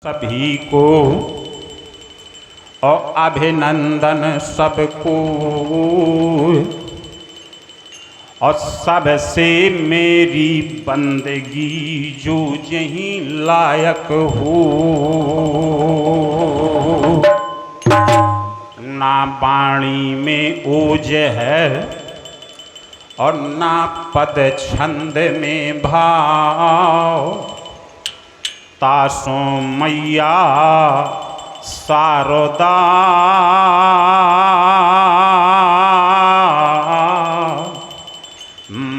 सभी को और अभिनंदन सबको, और सबसे मेरी बंदगी जो यहीं लायक हो। ना वाणी में ओज है और ना पद छंद में भाव, तासों मैया शारदा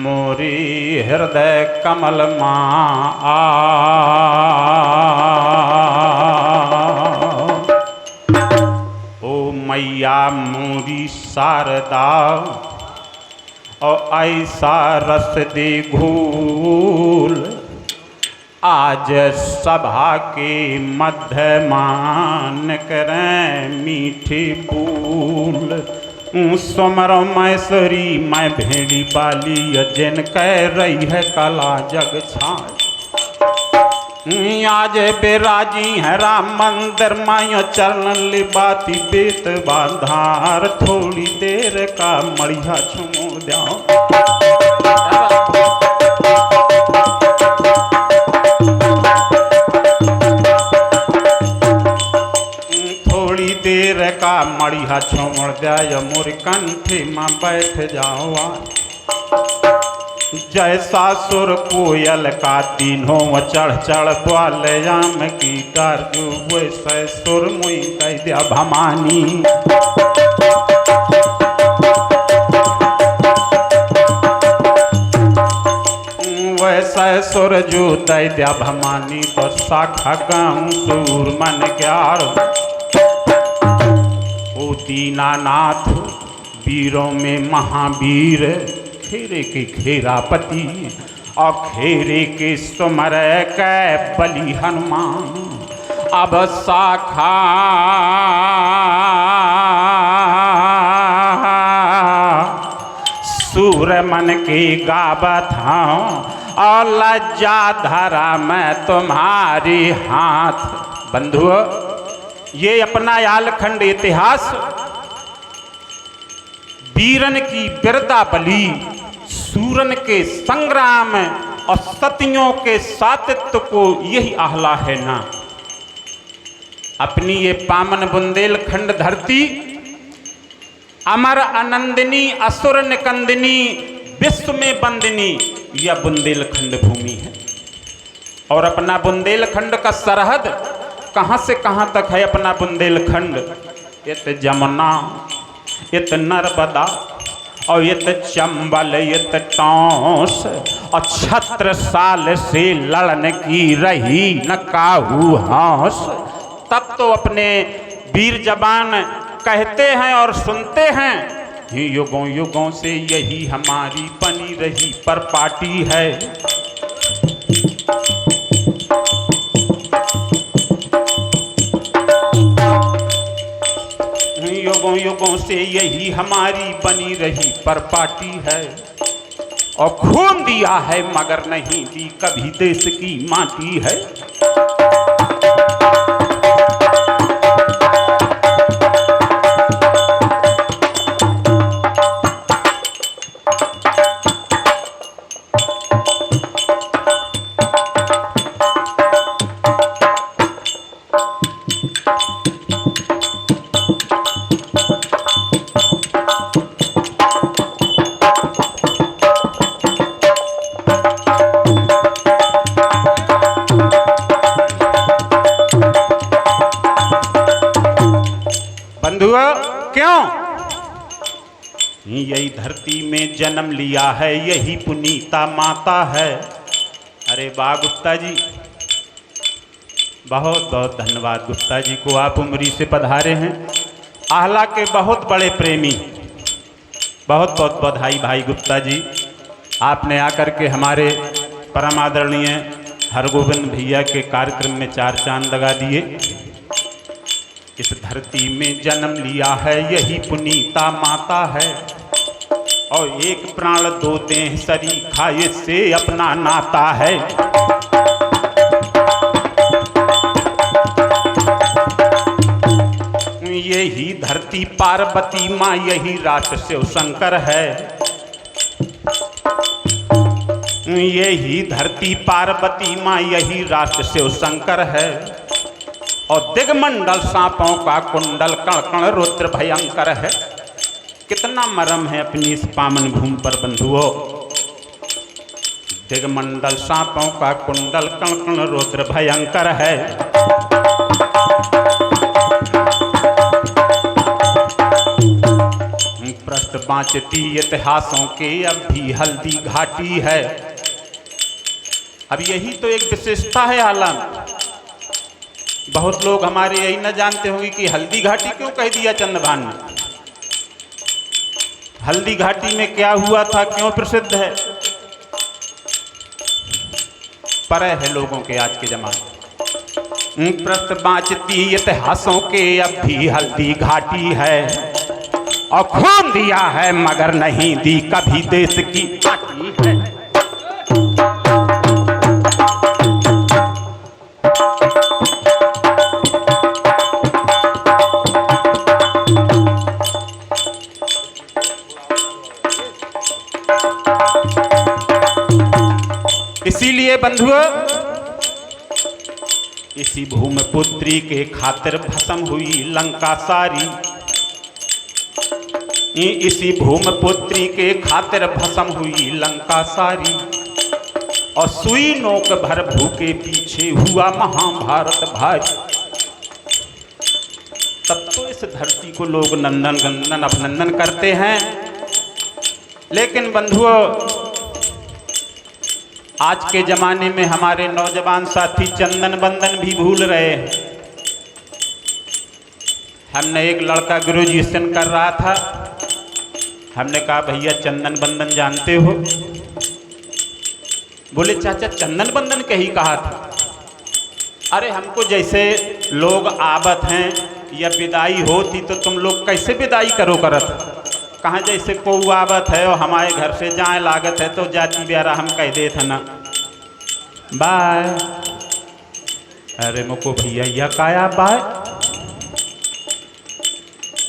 मोरी हृदय कमल माँ ओ मैया मोरी शारदा, और ऐसा रस दे घोल आज सभा के मध्य मान करें मीठे बोल। सुमरो मैसरी मैं भेड़ी बाली अजन कह रही है कला जग छाए। आज बेराजी है राम मंदिर मायो चरण ले बाती बेत बाधार, थोड़ी देर का मड़िया छुमो जाओ। देर का मड़िया छोड़ जाय मोर कंठे माँ बैठ जाओ। जैसा सुर कोयल का तीनों चढ़ चढ़ द्वालयाम की गार्जू, वैसे सुर मुई कह दिया भमानी। वैसे सुर जो दे दिया भमानी, तो शाखा गाऊं सूर मन ग्यार। ओ दीनानाथ वीरों में महावीर, खेरे के खेरापति और खेरे के सुमर कै बलि हनुमान। अब शाखा सूर मन के गावत हूँ, और लज्जा धरा मैं तुम्हारी हाथ। बंधुओं, ये अपना यालखंड इतिहास वीरन की वीरताबली, सूरन के संग्राम और सतियों के सातित्व को यही आहला है ना। अपनी ये पावन बुंदेलखंड धरती अमर आनंदिनी असुर निकंदिनी विश्व में बंदिनी, यह बुंदेलखंड भूमि है। और अपना बुंदेलखंड का सरहद कहाँ से कहाँ तक है अपना बुंदेलखंड? इत जमुना, इत नर्मदा, और इत चंबल, इत टॉस, और छत्रसाल से लड़ने की रही न काहू हौस। तब तो अपने वीर जवान कहते हैं और सुनते हैं, युगों युगों से यही हमारी बनी रही परपाटी है। युगों युगों से यही हमारी बनी रही परपाटी है, और खून दिया है मगर नहीं दी कभी देश की माटी है। क्यों? यही धरती में जन्म लिया है, यही पुनीता माता है। अरे वाह गुप्ता जी, बहुत बहुत धन्यवाद गुप्ता जी को, आप उमरी से पधारे हैं, आहला के बहुत बड़े प्रेमी। बहुत बहुत बधाई भाई गुप्ता जी, आपने आकर के हमारे परम आदरणीय हरगोविंद भैया के कार्यक्रम में चार चांद लगा दिए। इस धरती में जन्म लिया है यही पुनीता माता है, और एक प्राण दो देह सरीखा इससे अपना नाता है। धरती पार्वती माँ यही राष्ट्र शिव शंकर है। यही धरती पार्वती माँ यही राष्ट्र शिव शंकर है। और दिगमंडल सांपों का कुंडल कण कण रुद्र भयंकर है। कितना मरम है अपनी इस पावन भूमि पर बंधुओं। दिगमंडल सांपों का कुंडल कण कण रुद्र भयंकर है। पृष्ठ बाँचती इतिहासों के अब भी हल्दी घाटी है। अब यही तो एक विशेषता है आलम। बहुत लोग हमारे यही न जानते होंगे कि हल्दी घाटी क्यों कह दिया चंद्रभान ने। हल्दी घाटी में क्या हुआ था, क्यों प्रसिद्ध है, पर है लोगों के आज के जमाने। पृष्ठ बाँचती इतिहासों के अब भी हल्दी घाटी है। और खून दिया है मगर नहीं दी कभी देश की माटी है। इसीलिए बंधुओं इसी भूमिपुत्री के खातिर भस्म हुई लंका सारी। इसी भूमिपुत्री के खातिर भस्म हुई लंका सारी। और सुई नोक भर भूखे पीछे हुआ महाभारत भारी। तब तो इस धरती को लोग नंदन गंदन अभिनंदन करते हैं। लेकिन बंधुओं आज के जमाने में हमारे नौजवान साथी चंदन बंदन भी भूल रहे हैं। हमने एक लड़का ग्रेजुएशन कर रहा था। हमने कहा भैया चंदन बंदन जानते हो? बोले चाचा चंदन बंदन कहीं कहा था। अरे हमको जैसे लोग आवत हैं या विदाई होती तो तुम लोग कैसे विदाई करो करत। कहाँ जैसे को आवत है और हमारे घर से जाए लागत है तो जाती ब्यारा हम कह दे थे ना बाय। अरे मुको भैया यह काया बाय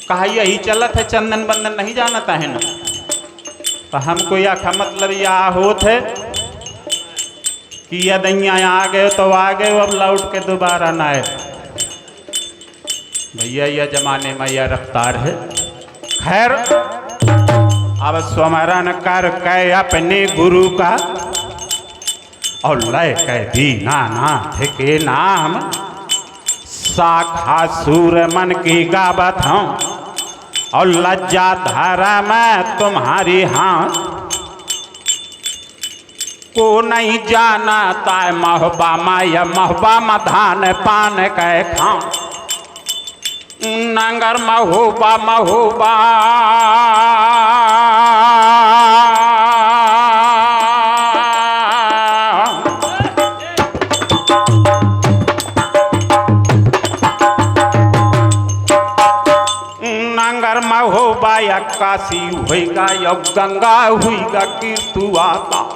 कहा यही चलत है चंदन बंदन नहीं जानता है ना। तो हमको यह का मतलब यह होत है कि यदि आ गए तो आ गए, अब लौट के दोबारा ना आए। भैया यह जमाने में यह रफ्तार है। खैर अब स्मरण कर के अपने गुरु का और लय कह दीनानाथ के नाम। शाखा सूर मन की गावत हूँ और लज्जा धारा में तुम्हारी हाथ। को नहीं जाना ताय महबा माया महबा मधान पान कह खा। नंगर महोबा महोबा नंगर महोबा या काशी हुईगा या गंगा हुईगा कीर्तुआता।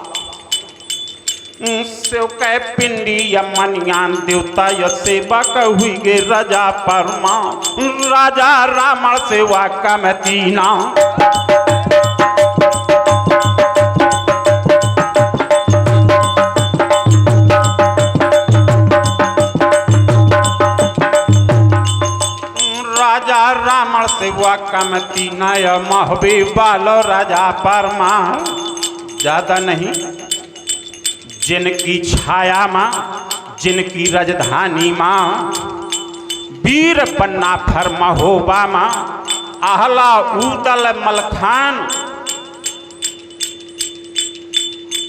सेव कै पिंडी या मनियान देवता या सेवा का हुई गे राजा परमा। राजा रावण सेवा का मैं तीना। राजा रावण सेवा का मैं तीना या महबे बालो राजा परमा। ज्यादा नहीं जिनकी छाया माँ जिनकी राजधानी माँ वीर पन्ना फर महोबा माँ आहला उदल मलखान।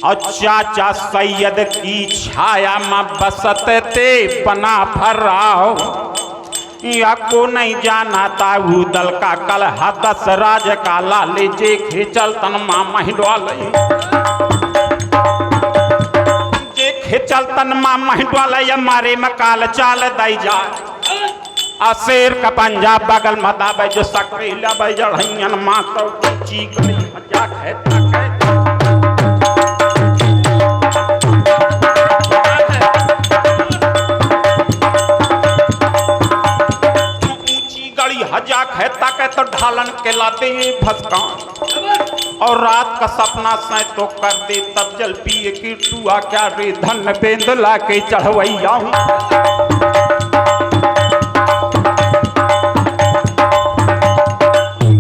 और चाचा सैयद की छाया माँ बसत ते पना फर राव। या को नहीं जाना था उदल का कल हदस राज का लाले जे खेचल तन माँ महिडवाल। चल तन माँ महिडवाला या मारे मकाल चाल दई जा। अशेर का पंजाब बगल मदा बे जो सकरीला बे जड़हैन माँ तो चीख गई मजा कहता ऊंची गड़ी हजा है ताके तो ढालन के लाते ये भसका, और रात का सपना से तो कर दे तब जल पिए की टुआ क्या रे धन बेंदला के चढ़वैया हूँ।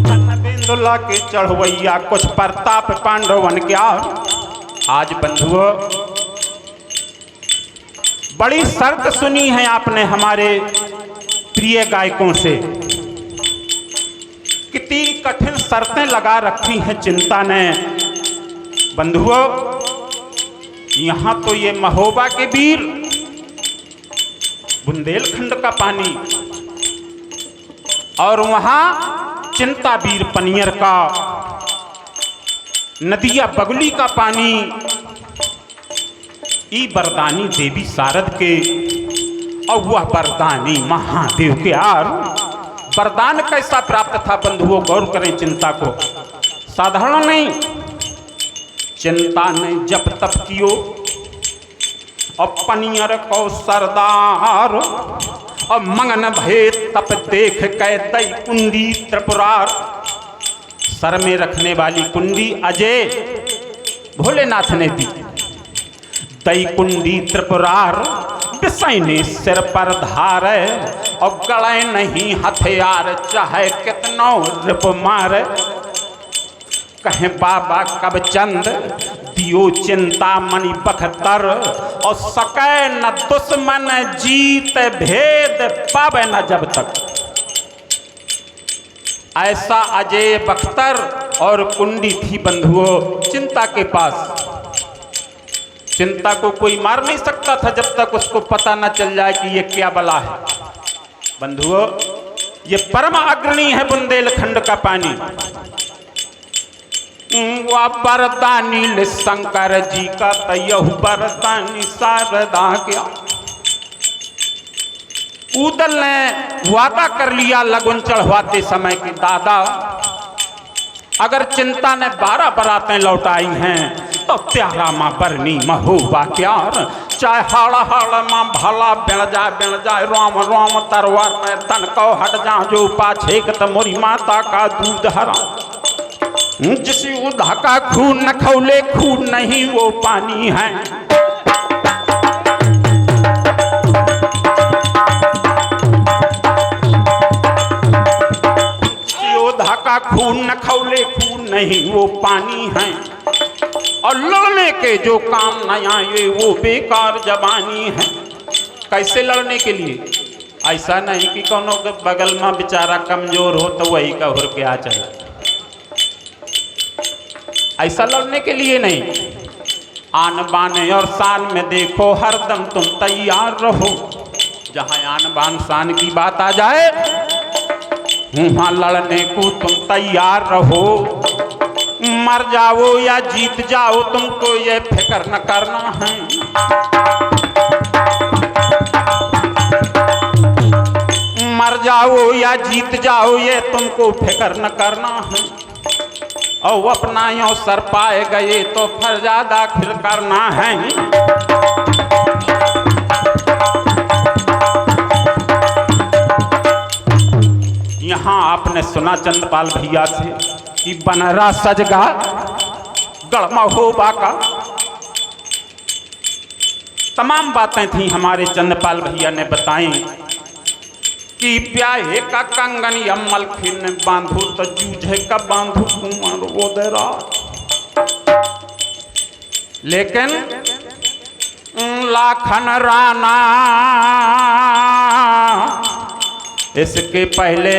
धन बेंदला के चढ़वैया कुछ प्रताप पांडवन क्या। आज बंधुओं बड़ी शर्त सुनी है आपने हमारे प्रिय गायकों से, कितनी कठिन शर्तें लगा रखी हैं चिंता ने। बंधुओं यहाँ तो ये महोबा के वीर, बुंदेलखंड का पानी, और वहाँ चिंता वीर पनियर का, नदिया बगुली का पानी, ई बरदानी देवी शारद के, और वह बरदानी महादेव के। यार वरदान कैसा प्राप्त था बंधुओं, गौर करें चिंता को, साधारण नहीं। चिंता ने जप तप कियो और पनियर को सरदार, और मंगन भे तप देख कै दई कुंडी त्रिपुरार। सर में रखने वाली कुंडी अजय भोलेनाथ ने दी, दई कुंडी त्रिपुरार बिसैनी सिर पर धार, और गले नहीं हथियार चाहे कितनो रिप मार। कहे बाबा कब चंद दियो चिंता मणि बखतर, और सके न दुश्मन जीत भेद पावे न जब तक। ऐसा अजय बख्तर और कुंडी थी बंधुओं चिंता के पास। चिंता को कोई मार नहीं सकता था जब तक उसको पता न चल जाए कि ये क्या बला है। बंधुओं ये परम अग्रणी है बुंदेलखंड का पानी। वह बरदानी शंकर जी का तयहु बरदानी शारदा क्या। उदल ने वादा कर लिया लगन चढ़वाते समय कि दादा अगर चिंता ने 12 बरातें लौटाई हैं तो प्यारा माँ बरनी महोबा क्यार। चाहे हाड़ा हाड़ा माँ भला बिण जाए राम राम तरवार में तन को हट जा जो पाछे त मोरी माता का दूध हरा। जिस उधा का खून न खौले खून नहीं वो पानी है। योद्धा का खून न खौले खून नहीं वो पानी है। और लड़ने के जो काम न आए वो बेकार जवानी है। कैसे लड़ने के लिए? ऐसा नहीं कि कोनो के बगल में बेचारा कमजोर हो तो वही का हुर के आ चला। ऐसा लड़ने के लिए नहीं। आन बान और शान में देखो हरदम तुम तैयार रहो। जहां आन बान शान की बात आ जाए वहां लड़ने को तुम तैयार रहो। मर जाओ या जीत जाओ तुमको ये फिक्र न करना है। मर जाओ या जीत जाओ ये तुमको फिक्र न करना है। और अपना यो सर पाए गए तो फर्जादा फिर करना है। यहाँ आपने सुना चंद्रपाल भैया से कि बनरा सजगा गढ़ महोबा का। तमाम बातें थी हमारे चंद्रपाल भैया ने बताई कि प्याहे का कंगन यमल खिन बांधू तो जूझे का बांधू कुमार ओदरा। लेकिन लाखन राणा इसके पहले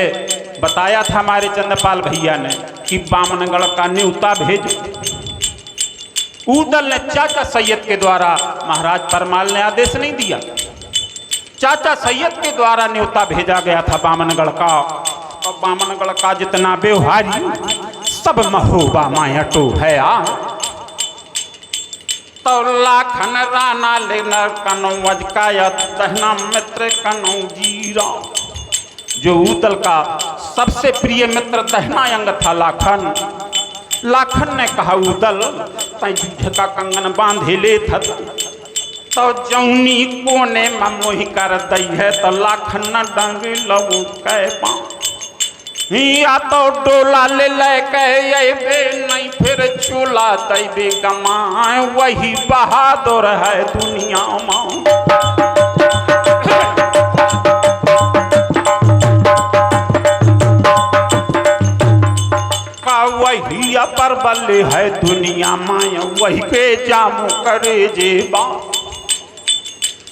बताया था हमारे चंद्रपाल भैया ने कि बामनगढ़ का न्योता भेजो। उदल ने चाचा सैयद के द्वारा, महाराज परमाल ने आदेश नहीं दिया, चाचा सैयद के द्वारा न्योता भेजा गया था बामनगढ़ का। और बामनगढ़ का जितना व्यवहारी सब महोबा मायटो है। तो लाखन राणा लेनर कनो वजकायत दहना मित्र कनो जीरा। जो उदल का सबसे प्रिय मित्र दहना अंग था लाखन। लाखन ने कहा उदल तै जूझ का कंगन बांधे ले था तो जौनी कोने में मोहि कर दई है। तो लाखन न डंगे लऊ कै पा या तो डोला ले लेके अबे नहीं फिर चूल्हा दैबे गमाए, वही बहादुर है दुनिया में। वही अपर बल है दुनिया माया, वही के जामू करे जेबा।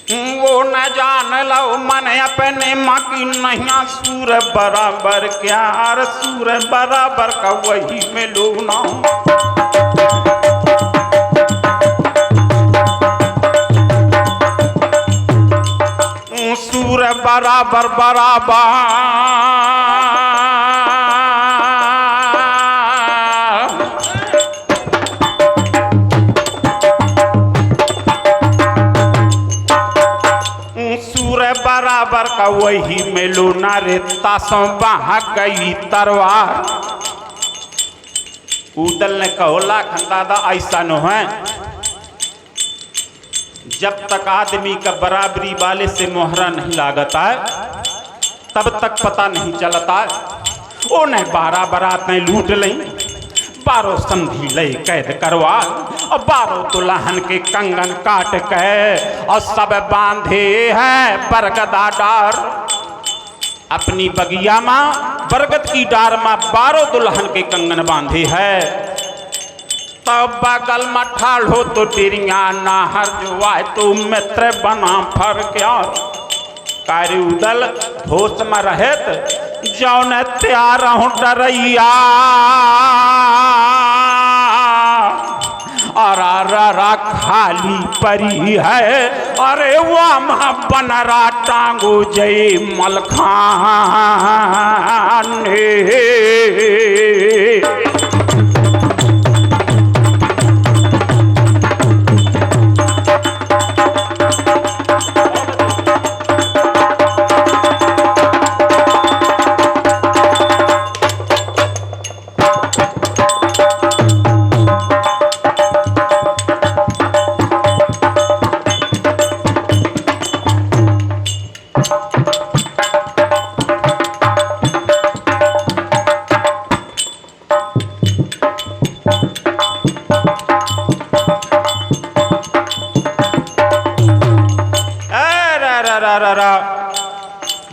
वो न जान लो मन अपने माँ की नैया, सूर बराबर क्या सूर बराबर का वही में लूना। सूर बराबर बराबर बराबर का वही में लूना रे, तासों बहा गई तरवार। उदल ने कहो लाखन दादा ऐसा न है, जब तक आदमी का बराबरी वाले से मोहरा नहीं लागता है तब तक पता नहीं चलता है। ओ ने 12 बरातें लूट लें, 12 संधि ले कैद करवा, और 12 दुल्हन के कंगन काट के और सब बांधे हैं बरगदा डार। अपनी बगिया माँ बरगद की डार माँ 12 दुल्हन के कंगन बांधे है। तब बगल में ठाल हो तो टिरिया नाहर जो आए तो मित्र बना फर क्या। कार्य उदल होश में रहत जौन त्यार हूँ डरैया, और खाली परी है अरे वहाँ बनरा टांगो जय मलखान।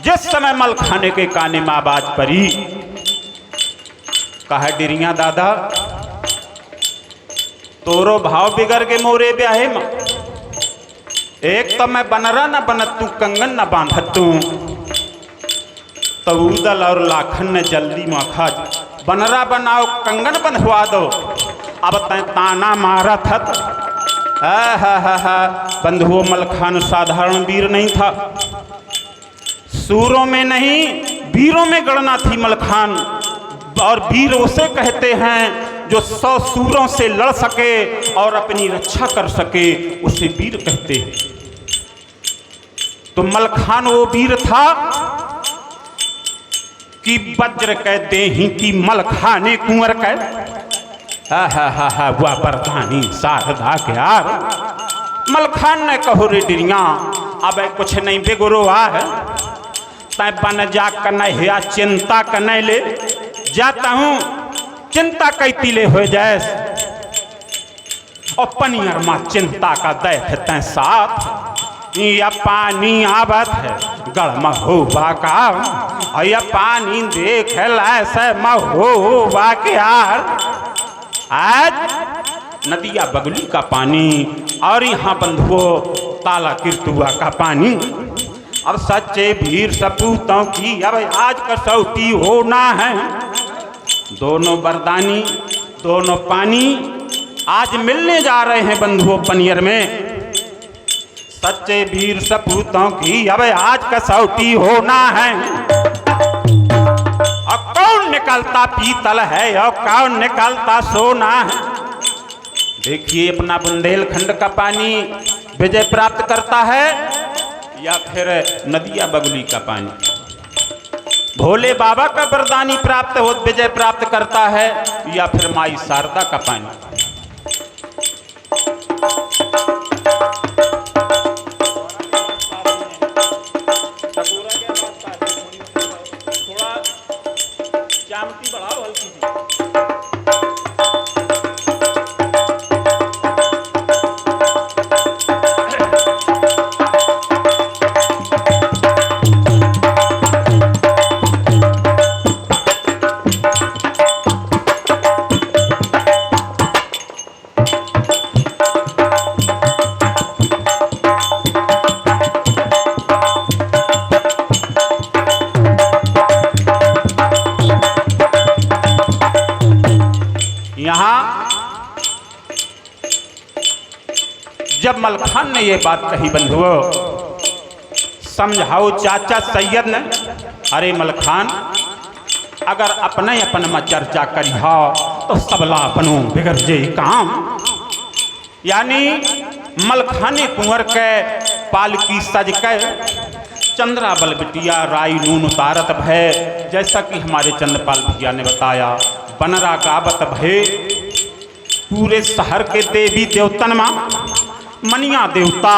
जिस समय मलखाने के काने में आवाज पड़ी, कहा डिरिया दादा तोरो भाव बिगड़ के मोरे ब्याहे में, एक तो मैं बनरा न बनत तू कंगन न बांधत तू। तब उदल और लाखन ने जल्दी में खा बनरा बनाओ कंगन बंधवा दो। अब तय ताना मारा था। बंधुओं मलखान साधारण वीर नहीं था, सूरों में नहीं वीरों में गणना थी मलखान। और वीर उसे कहते हैं जो 100 सूरों से लड़ सके और अपनी रक्षा कर सके, उसे वीर कहते हैं। तो मलखान वो वीर था कि वज्र कहते ही कि मलखाने कुंवर कह वह बरदानी शारदा के यार। मलखान ने कहो रे डिरिया अब कुछ नहीं बिगड़ो है, तय बन जा कन्हैया चिंता कने ले जाता हूँ, चिंता कैती ले हो जाए। और पनियर माँ चिंता का देख तय साथ, या पानी आवत है गढ़ महोबा का, और या पानी देख ऐसे महोबा के यार। आज नदिया बगली का पानी और यहाँ बंधुओं ताला किरतुआ का पानी। अब सच्चे वीर सपूतों की अब आज कसौटी होना है। दोनों बरदानी दोनों पानी आज मिलने जा रहे हैं बंधुओं पनियर में। सच्चे वीर सपूतों की अब आज कसौटी होना है। और कौन निकलता पीतल है और कौन निकलता सोना है। देखिए अपना बुंदेलखंड का पानी विजय प्राप्त करता है या फिर नदिया बगुली का पानी भोले बाबा का वरदानी प्राप्त हो विजय प्राप्त करता है, या फिर माई शारदा का पानी। सलामती बढ़ाओ हल्की सी। यहाँ जब मलखान ने ये बात कही बंधुओं, समझाओ चाचा सैयद ने, अरे मलखान अगर अपने अपन में चर्चा करिहा तो सबला अपनों बिगड़ जे काम। यानी मलखाने कुंवर के पालकी सज के चंद्रा बल बिटिया राई नून उतारत भय, जैसा कि हमारे चंद्रपाल भैया ने बताया, बनरा गावत भय पूरे शहर के देवी देवतन मां मनिया देवता।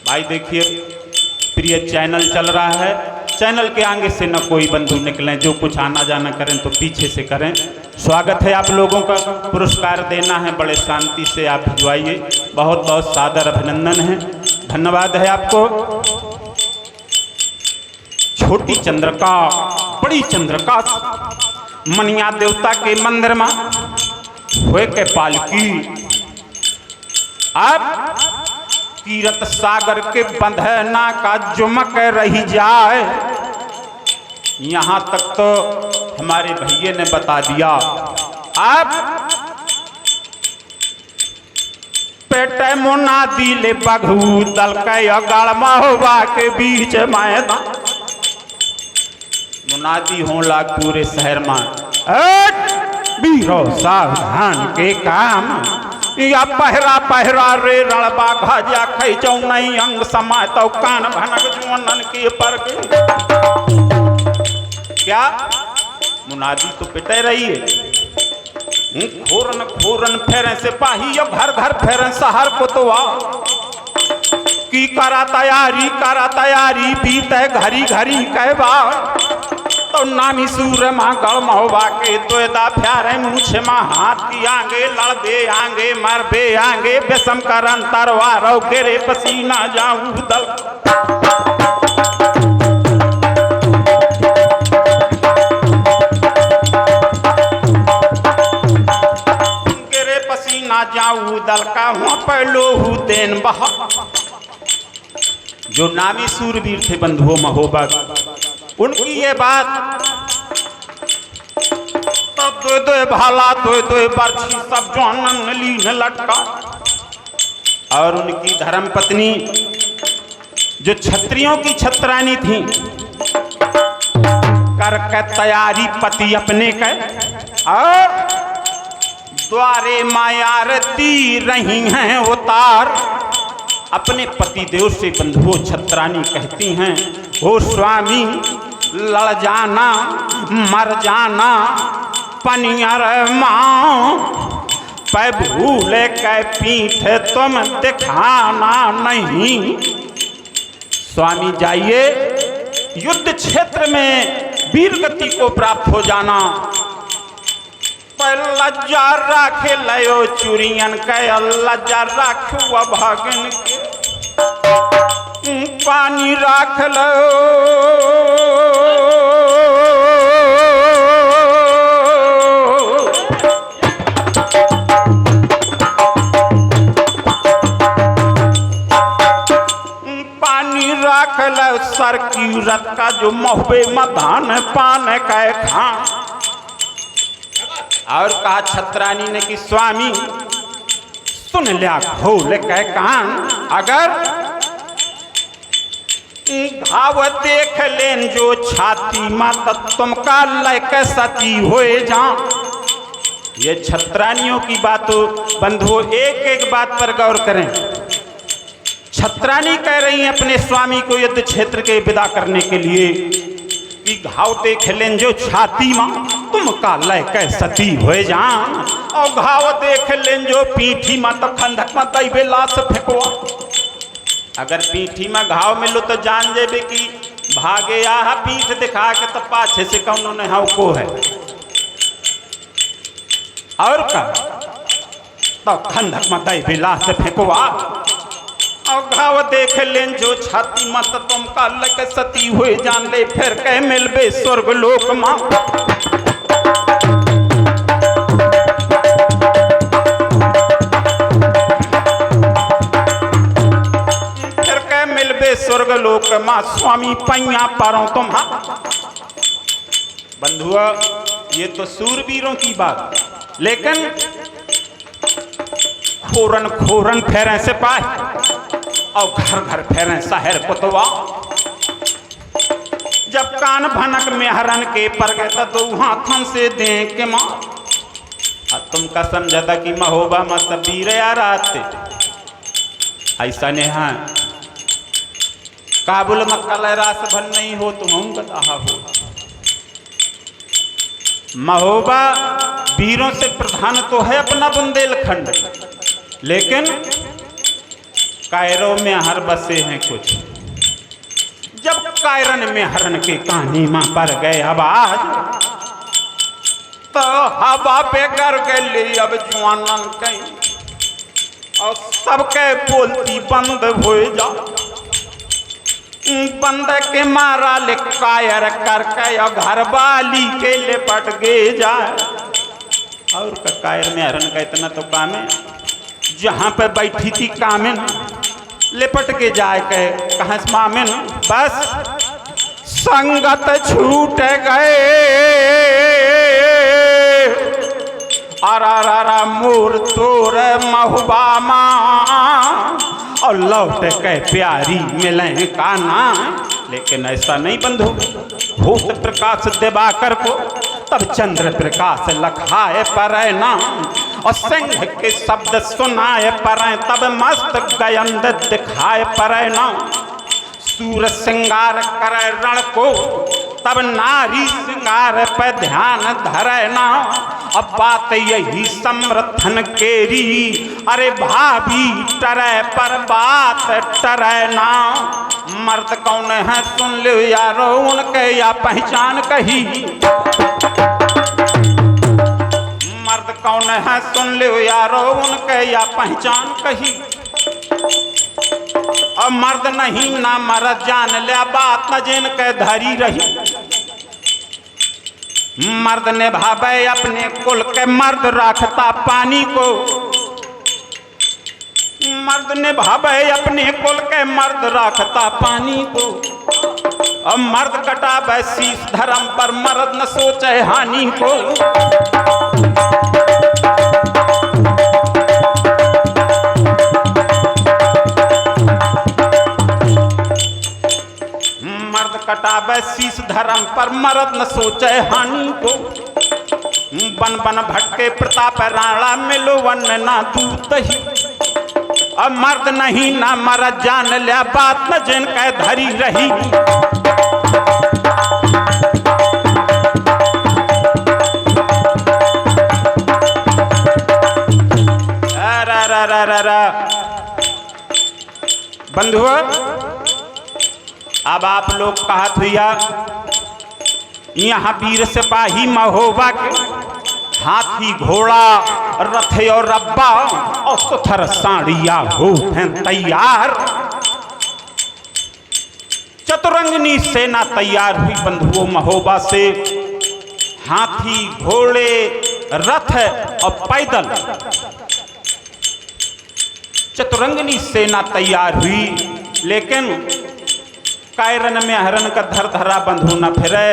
भाई देखिए प्रिय चैनल चल रहा है, चैनल के आगे से न कोई बंधु निकलें, जो कुछ आना जाना करें तो पीछे से करें। स्वागत है आप लोगों का, पुरस्कार देना है बड़े शांति से आप भिजवाइए, बहुत बहुत सादर अभिनंदन है, धन्यवाद है आपको। छोटी चंद्रिका बड़ी चंद्रिका मनिया देवता के मंदिर में हुए के पालकी, अब कीरत सागर के बंधना का जुमक रही जाए। यहां तक तो हमारे भैये ने बता दिया। अब पेटे मुनादी ले बघू दल के अगाड़ महुआ के बीच मैदान, मुनादी हो लाग पूरे शहर में, बीरो सावधान के काम या पहरा पहरा रे रणबा घाजा खैचौ नहीं अंग समाय तो कान भनक जुअनन के पर क्या मुनादी तो पिटे रही है। खोरन खोरन फेरे सिपाही यो घर घर फेरे शहर कोतवा की करा तैयारी बीते घरी घरी कहवा तो नामी सूर माँ गड़ महोबा के तोदा प्यारे मूछ माँ हाथ की आगे लड़बे आगे मरबे आगे बेसम करन तरवारो गिरे पसीना जाऊं दल। गिरे पसीना जाऊं दल का हुआ पहलो हु देन बहा। जो नामी सूरवीर थे बंधुओं महोबा, उनकी ये बात तब दो भाला दो बर्छी सब जानन लीन लटका। और उनकी धर्म पत्नी जो क्षत्रियों की छत्रानी थी, कर के तैयारी पति अपने के, और द्वारे मायारती रही हैं उतार। अपने पति देव से बंधुओं छत्रानी कहती हैं, ओ स्वामी लड़ जाना मर जाना पनियर माँ पै भूल के पीठ तुम दिखाना नहीं। स्वामी जाइए युद्ध क्षेत्र में वीर गति को प्राप्त हो जाना, लज्जा राखे लयो चुरियन के लज्जा राखू भागन के पानी राख लो पानी राख लो सर की रत का जो महुबे मधान पान का खा। और कहा छत्रानी ने कि स्वामी सुन लिया खोल के कान, अगर घाव देख लेन जो छाती मत तुम का लैके सती होए जा। ये छत्रानियों की बातों बंधुओं एक एक बात पर गौर करें। छत्रानी कह रही हैं अपने स्वामी को युद्ध क्षेत्र के विदा करने के लिए कि घाव देख लें जो छाती मां तुम का लैके सती होए जा, और घाव देख लें जो पीठी मां तो खंडक में दैबे लाश फेंकवा। अगर पीठी में घाव मिलो तो जान जेबे कि भागे आहा पीठ दिखा के तो पाछे से कौन ने हाँ को है और का तो खंडक मत बिलास से फेंकवा और घाव देख लें जो छाती मत तुम काल के सती हुए जान ले फिर कह मिलबे स्वर्ग लोक मां फिर कह मिलबे स्वर्ग लोक मां स्वामी पैया पारो तुम बंधुआ ये तो सूरवीरों की बात लेकिन खोरन खोरन फेरे से पाए और घर घर फेरे शहर कुतवा जब कान भनक में हरन के पर गए तो दो हाथों से दे के मां तुमका समझा कि महोबा में सबीर यार आते ऐसा नहीं है काबुल मक्का रास भन नहीं हो तुम कहा हो महोबा वीरों से प्रधान तो है अपना बुंदेलखंड लेकिन कायरों में हर बसे हैं कुछ जब कायरन में हरन के कहानी मां पर गए आवाज तो हवा पे कर के लिए अब जवानन कहीं और सबके बोलती बंद हो जा बंद के मारा ले कायर करके और घर वाली के लिपट गए जाए और कायर में हरन का इतना तो काम है जहां पे बैठी थी कामिन लिपट के जाए के कहा मामिन बस संगत छूट गए अरा मोर तोर महुबा मां और लौट के प्यारी मिले का ना लेकिन ऐसा नहीं बंधु भूत प्रकाश दिवाकर को तब चंद्र प्रकाश लखाए पर नाम और सिंह के शब्द सुनाए पर तब मस्त गयंद दिखाए पर नाम सूर श्रृंगार करे रण को तब नारी श्रृंगार पे ध्यान धरे ना अब बात यही समर्थन केरी अरे भाभी टरे पर बात टरे ना मर्द कौन है सुन लो यारो उनके या पहचान कही मर्द कौन है सुन लो यारो उनके या पहचान कही और मर्द नहीं ना मर्द जान लिया बात न जिन के धरी रही मर्द ने भावे अपने कुल के मर्द रखता पानी को मर्द ने भावे अपने कुल के मर्द रखता पानी को और मर्द कटावे शीश धर्म पर मर्द न सोचे हानि को कटावे शीश धर्म पर मर्द न सोचे हानि को बन बन भटके प्रताप राणा मिलो वन ना दूत ही अब मर्द नहीं ना मर्द जान लिया बात न जिन के धरी रही बंधुआ अब आप लोग कहत हुआ यहाँ वीर सिपाही महोबा के हाथी घोड़ा रथ और रब्बा और सुथर साड़िया हो हैं तैयार चतुरंगनी सेना तैयार हुई बंधुओं महोबा से हाथी घोड़े रथ और पैदल चतुरंगनी सेना तैयार हुई लेकिन कायरन में हरन का धर धरा बंधु न फिरे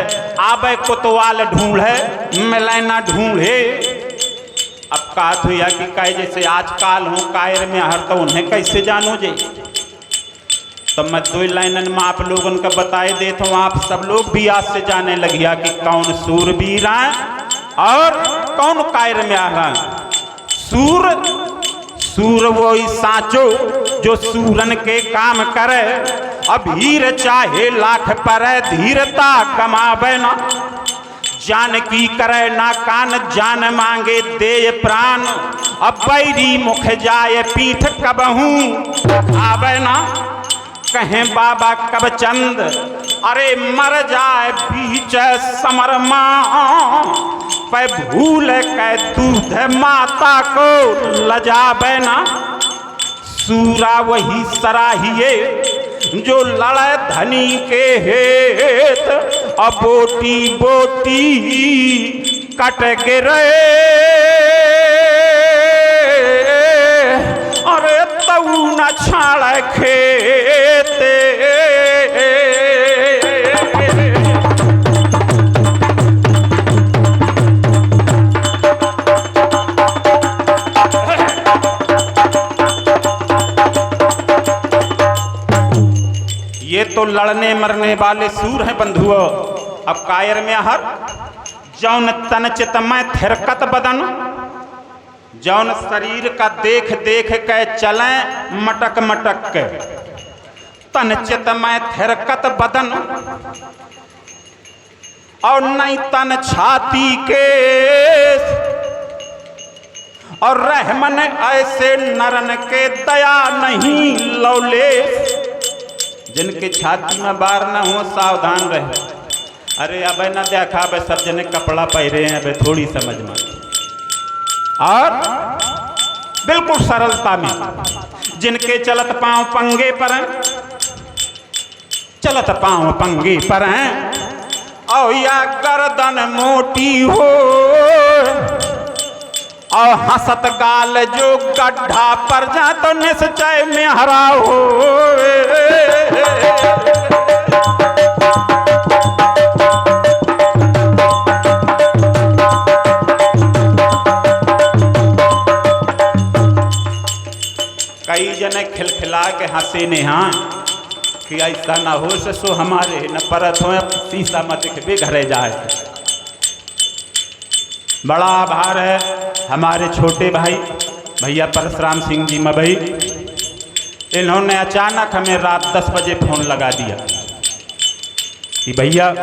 आबे कोतवाल ढूंढे मिलैना ढूंढे अब कहत हुआ कि काय जैसे आजकल हूँ कायर में हर तो उन्हें कैसे जानो जे तो मैं दो लाइनन में आप लोगों का बताए देता हूँ आप सब लोग भी आज से जाने लगिया कि कौन सूरवीर हैं और कौन कायर में आ रहा सूर सूर वो साचो जो सूरन के काम करे अब हीर चाहे लाख पर धीरता कमावे ना जान की करे ना कान जान मांगे दे प्राण अब बैरी मुख जाए पीठ कबहू आवे ना कहें बाबा कब चंद अरे मर जाए बीच समरमा पे भूल के दूध माता को लजाबे ना। सूरा वही सराहिए जो लड़े धनी के हेत, अब बोटी बोटी कट गिरे अरे तऊ न छाड़ खेते। ये तो लड़ने मरने वाले सूर हैं बंधुओं। अब कायर में हर जौन तन चितमय थिरकत बदन, जौन शरीर का देख देख के चले मटक मटक के, तन चितमय थिरकत बदन और नहीं तन छाती के, और रहमन ऐसे नरन के दया नहीं लौले। जिनके छाती में बार ना हो सावधान रहे। अरे अब ना देखा अब सब जने कपड़ा पहरे हैं, अब थोड़ी समझ में। और बिल्कुल सरलता में जिनके चलत पांव पंगे पर हैं, चलत पांव पंगे पर हैं, और या गर्दन मोटी हो और हंसत गाल जो गड्ढा पर जा तो निश्चय में हरा हो। कई जने खिलखिला के हंसे ने हाँ कि ऐसा ना हो सो हमारे न परत हो शीशा मत दिखबे घरे जाए। बड़ा आभार है हमारे छोटे भाई भैया परशुराम सिंह जी मबई, इन्होंने अचानक हमें रात 10 बजे फोन लगा दिया कि भैया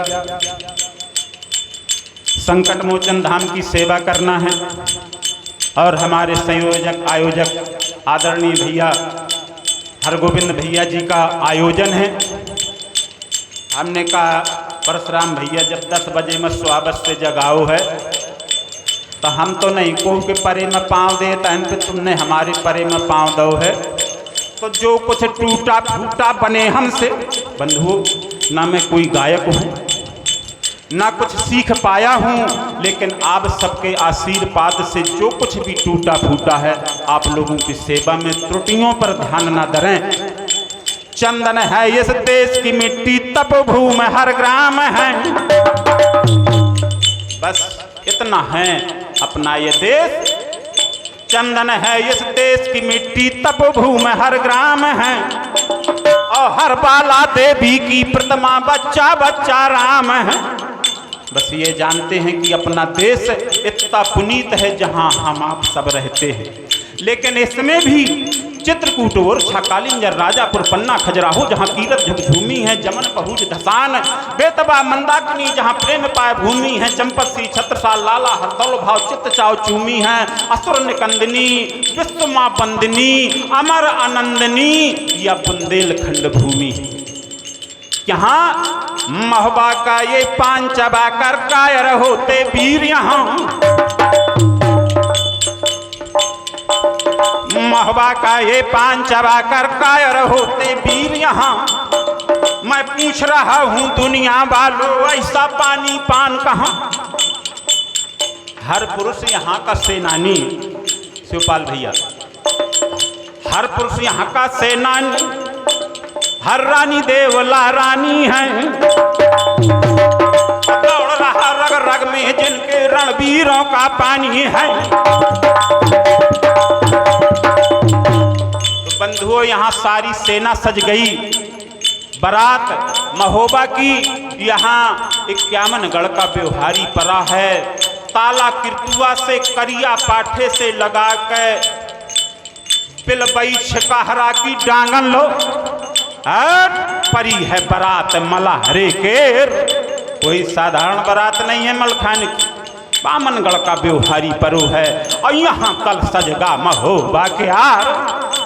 संकट मोचन धाम की सेवा करना है और हमारे संयोजक आयोजक आदरणीय भैया हरगोविंद भैया जी का आयोजन है। हमने कहा परशुराम भैया जब 10 बजे में स्वागत से जगाओ है तो हम तो नहीं को के परे में पाँव देता है, तो तुमने हमारे परे में पाँव दो है। तो जो कुछ टूटा फूटा बने हमसे बंधुओं, ना मैं कोई गायक हूँ ना कुछ सीख पाया हूँ, लेकिन आप सबके आशीर्वाद से जो कुछ भी टूटा फूटा है आप लोगों की सेवा में त्रुटियों पर ध्यान न धरें। चंदन है इस देश की मिट्टी तप भूमि हर ग्राम है, बस इतना है अपना ये देश। चंदन है इस देश की मिट्टी तप भूमि हर ग्राम है, और हर बाला देवी की प्रतिमा बच्चा बच्चा राम है। बस ये जानते हैं कि अपना देश इतना पुनीत है जहां हम आप सब रहते हैं, लेकिन इसमें भी चित्रकूट और छकालिंजर राजापुर पन्ना खजुराहो जहाँ कीरत झुमझूमी है, जमन पहुँच धसान बेतबा मंदाकिनी जहाँ प्रेम पाए भूमि है, चंपत सी छत्रसाल लाला हरदौल भाव चित्त चाव चूमी है, असुर निकंदनी विश्व माँ बंदनी अमर आनंदनी या बुंदेलखंड भूमि है। यहाँ महोबा का ये पांचबा कर कायर होते वीर, यहाँ महोबा का ये पांचबा कर कायर होते वीर। यहाँ मैं पूछ रहा हूँ दुनिया वालों ऐसा पानी पान कहाँ। हर पुरुष यहाँ का सेनानी शिवपाल भैया, हर पुरुष यहाँ का सेनानी, हर रानी देवला रानी है, दौड़ रहा रग रग में जिनके रणवीरों का पानी है। तो बंधुओं यहाँ सारी सेना सज गई, बारात महोबा की यहाँ 51 गढ़ का व्यवहारी परा है, ताला किरतुआ से करिया पाठे से लगा के पिलबई छिकाहरा की डांगन लो, परी है बारात मलाहरे केर। कोई साधारण बारात नहीं है मलखान की, बामनगढ़ का व्यवहारी परो है, और यहाँ कल सजगा महोबा के हार।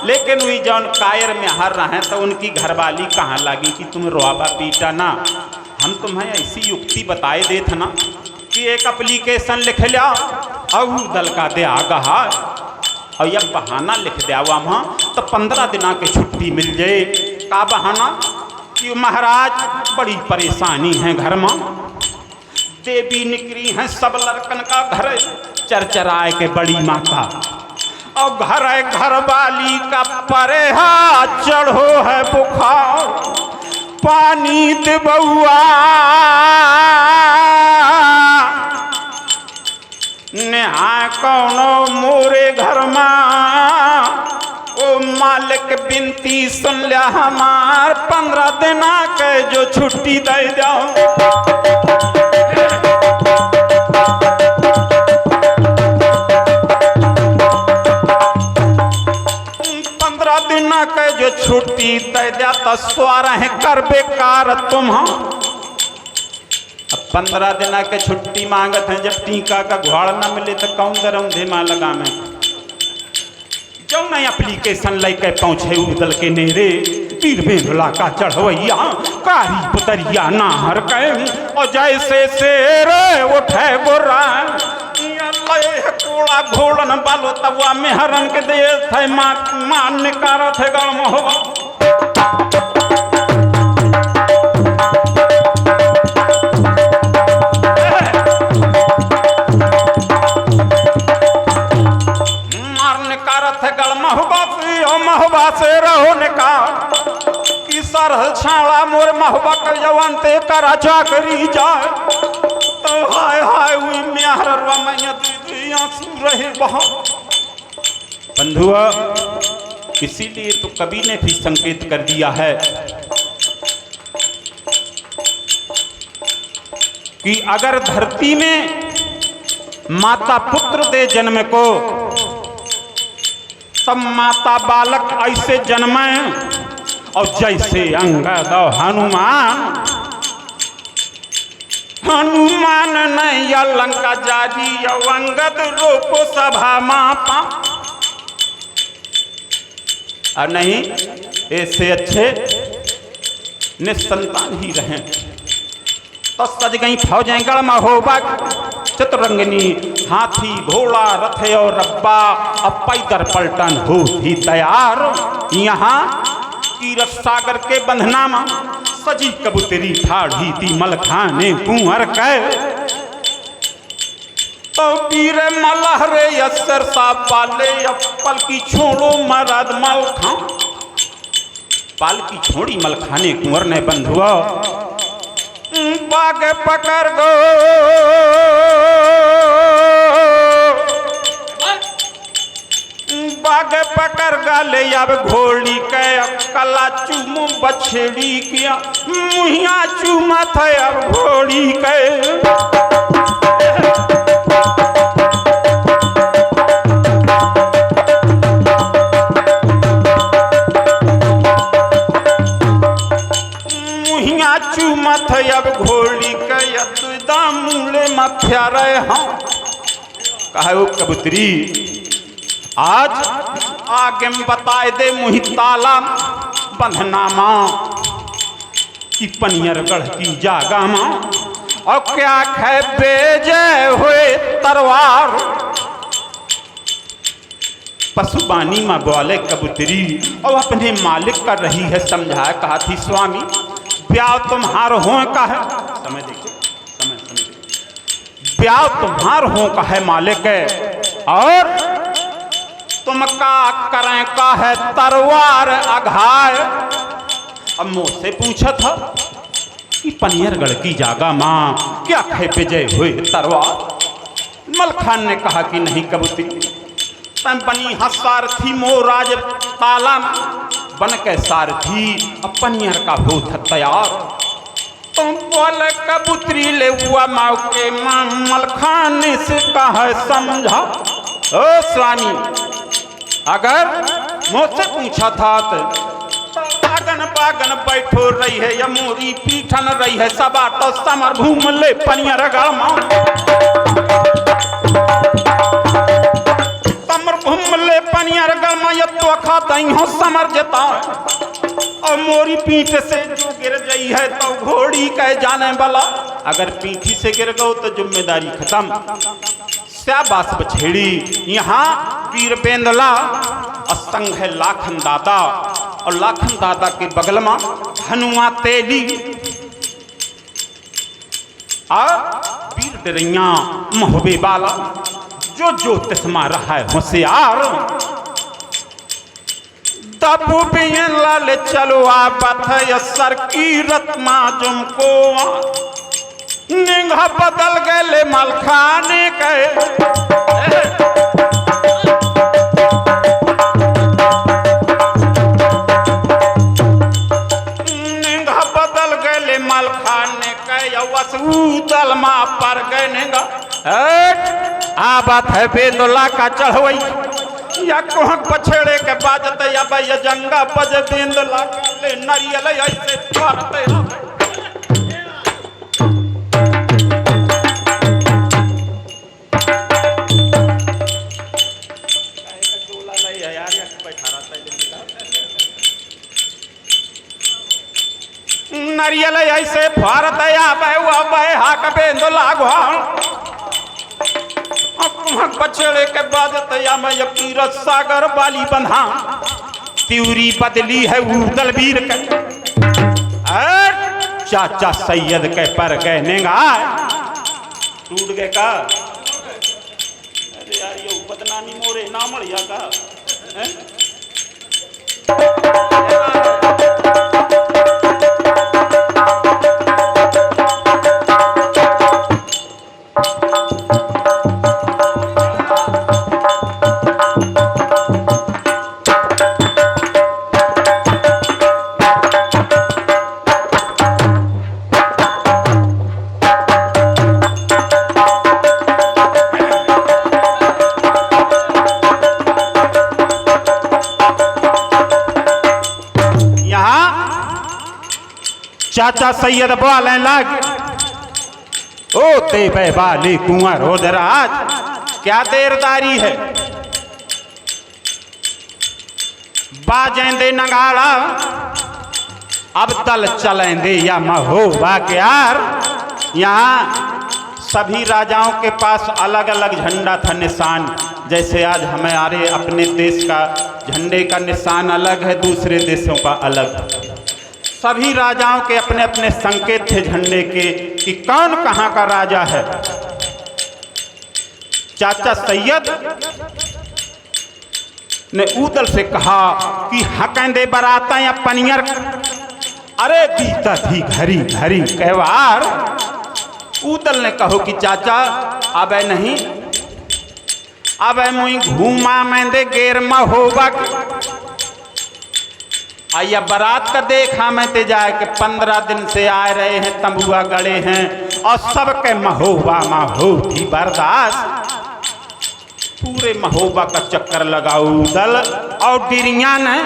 लेकिन वही जौन कायर में हर रहे तो उनकी घरवाली कहाँ लगी कि तुम रोआबा पीटा ना। हम तुम्हें ऐसी युक्ति बताए दे थे ना कि एक एप्लीकेशन लिख लिया और दल का दे आगा और यह बहाना लिख दिया वहाँ तो 15 दिना की छुट्टी मिल जाए। का बहाना कि महाराज बड़ी परेशानी है घर में, देवी निकली हैं सब लड़कन का घर चरचराए के बड़ी माता और घर वाली का परेहा चढ़ो है बुखार पानी दे बउआ नेहा कौनो मोरे घर में ओ मालिक बिनती सुन लिया हमार 15 दिना के जो छुट्टी दे जाओ। 15 दिना के जो छुट्टी दे दिया तो स्वार है कर बेकार तुम। अब 15 दिना के छुट्टी मांगत हैं, जब टीका का घोड़ न मिले तो कौन दरम धेमा लगा में जो नहीं एप्लीकेशन लेके पहुंचे उदल के नेरे पीर बेंधुला का चढ़वैया कारी पुतरिया नाहर के और जैसे शेर उठे गोरा कोड़ा घोड़न बालो तवा में हरन के दे थे मान निकारा थे गम होगा। महबा से रहो निका कि सर छाड़ा मोर महबा के जवान ते करा चाकरी जाए तो हाय हाय हुई म्याहरवा मैया दीदी आंसू रहे बहुत। बंधुआ इसीलिए तो कवि ने भी संकेत कर दिया है कि अगर धरती में माता पुत्र दे जन्म को तब माता बालक ऐसे जन्मे और जैसे अंगद हनुमान नहीं या लंका जारी या अंगद रोको सभा मापा और नहीं ऐसे अच्छे निसंतान ही रहे तो सज गई फौजें गढ़ होबा चतुरंगनी हाथी घोड़ा रथ और रब्बा अब पैदल पलटन हो ही तैयार। यहाँ तीरथ सागर के बंधनामा सजी कबूतरी ठाढ़ी थी मलखाने कुंवर कै तो पीर मलहरे यसर सा पाले पल की छोड़ो मरद मलखा पाल की छोड़ी मलखाने कुंवर ने बंधुआ बाग पकड़ गो बाग पकड़ गाले अब घोड़ी के कला चूमो बछड़ी किया मुहिया चूमा थे अब घोड़ी के चूमत अब घोड़ी के दामूले मथ्या रहे हम कहे वो कबूतरी आज आगे में बताए दे मुहि ताला बंधनामा कि पनियरगढ़ की जागा माँ और क्या खे बेजे हुए तरवार पशुबानी माँ बोले कबूतरी और अपने मालिक कर रही है समझाया कहा थी स्वामी ब्याह तुम्हार हो का है समय देखिए समय ब्याह तुम्हार हो का है मालिक है और तुम का करें का है तरवार अघाय। अब मुझसे पूछा था कि पनियरगढ़ की जागा माँ क्या खे विजय हुए तरवार। मलखान ने कहा कि नहीं कबूतरी तम बनी सारथी मोराज ताला बन के सारथी अपनियर का हो तैयार तुम बोले कबूतरी ले हुआ माँ के मलखान से कहा समझा ओ स्वामी अगर मुझसे पूछा था तो पागन पागन बैठो रही है या मोरी पीठन रही है सबा तो समर घूम ले पनियरगढ़ माँ समर घूम ले पनियरगढ़ माँ या तो खाता हो समर जता और मोरी पीठ से जो गिर गई है तो घोड़ी कह जाने वाला। अगर पीठी से गिर गो तो जिम्मेदारी खत्म। स्याबास बछेड़ी। यहाँ वीर बेंदला और संग है लाखन दादा और लाखन दादा के बगल में हनुआ तेली और वीर डरैया महोबे वाला जो तिस्मा रहा है होशियार। तबू बियन लाल चलो आपत है सर की रत्मा जुमको निगाह बदल गए मलखाने के। मलखाने के वसूदल मा पर गए आ बात है बेंदुला का चढ़वई या कोहक पछेड़े के बाजत या भैया जंगा बज बेंदुला ले नरियल ऐसे फरते नरियल ऐसे भारत हाक बेंदुला बछड़े के बाद तीरथ सागर वाली बंधा त्यूरी बदली है उदल वीर के चाचा सैयद के पर गए नेगा टूट गए का। अरे यार ये बदनामी मोरे ना मड़िया का चाचा सैयद बोले लाग ओ ते वाली कुंवर रोदराज क्या देरदारी है। बाजेंदे नगाड़ा अब तल चलेंदे या महोबा के यार। यहाँ सभी राजाओं के पास अलग अलग झंडा था निशान। जैसे आज हमारे अपने देश का झंडे का निशान अलग है, दूसरे देशों का अलग। सभी राजाओं के अपने अपने संकेत थे झंडे के कि कौन कहां का राजा है। चाचा सैयद ने उदल से कहा कि हकेंदे बराता या पनियर अरे दीता थी घरी घरी कहवार। उदल ने कहो कि चाचा अब नहीं अब मुई घूमा में दे गेर महोबा आइया बरात का देखा मैं ते जाए के 15 दिन से आए रहे हैं तंबुआ गड़े हैं और सबके महोबा थी बर्दाश्त। पूरे महोबा का चक्कर लगाओ दल और डिरिया ने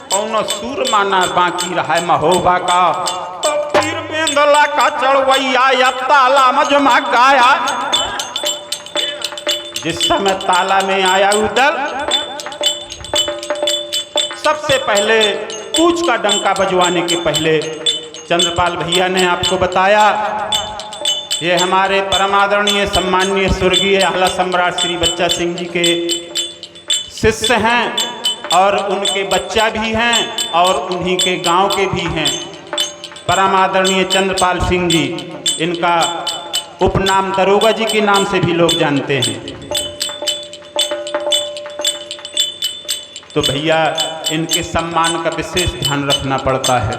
कौनो सूर माना बाकी रहा है महोबा का। तो पीर बेंदुला का चढ़वैया या ताला मजमा गाया। जिस समय ताला में आया उदल सबसे पहले पूछ का डंका बजवाने के पहले चंद्रपाल भैया ने आपको बताया ये हमारे परमादरणीय सम्माननीय स्वर्गीय आला सम्राट श्री बच्चा सिंह जी के शिष्य हैं और उनके बच्चा भी हैं और उन्हीं के गांव के भी हैं। परमादरणीय चंद्रपाल सिंह जी, इनका उपनाम दरोगा जी के नाम से भी लोग जानते हैं। तो भैया इनके सम्मान का विशेष ध्यान रखना पड़ता है।